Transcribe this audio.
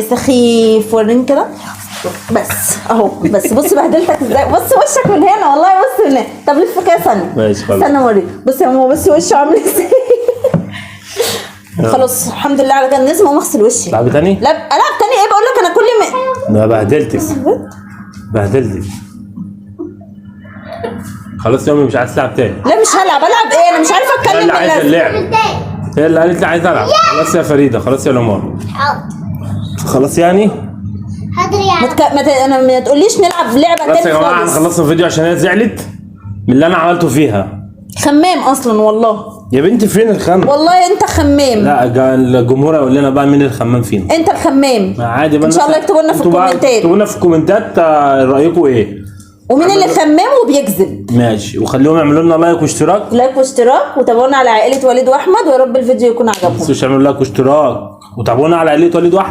سخيف. وريني كده بس اهو. بس بص بهدلتك ازاي. بص وشك من هنا والله. بص من هنا. طب لف كده ثانيه. ماشي خلاص. استنى اوريك. بص يا ماما بص وشه عامل ازاي. خلاص الحمد لله على كده. لازم اقوم اغسل وشي. تلعبي تاني؟ لا العب تاني ايه؟ بقول لك انا كل ما لا بهدلتك. خلاص يا امي مش عايز تلعب تاني. لا مش هلعب. العب ايه؟ انا مش عارفه اتكلم اللي عايز بالله. اللعب. هي اللي قالت لي عايز العب. خلاص يا فريده. خلاص يا لمار. حاضر. خلاص يعني. حاضر يا عم. انا ما تقوليش نلعب لعبه خلاص يا تاني جماعه خالص. خلصنا الفيديو عشان هي زعلت من اللي انا عملته فيها. خمام اصلا والله. يا بنتي فين الخمام؟ والله انت خمام. لا الجمهور يقول لنا بقى مين الخمام فينا. انت الخمام. عادي بقى. ان شاء الله يكتبوا لنا في الكومنتات. اكتبوا لنا في الكومنتات رايكم ايه. ومين اللي خمام وبيكذب. ماشي. وخليهم يعملوا لنا لايك واشتراك. لايك واشتراك وتابعونا على عائله وليد واحمد. ويا رب الفيديو يكون عجبكم. بس تعملوا لايك واشتراك وتابعونا على عائله وليد واحمد.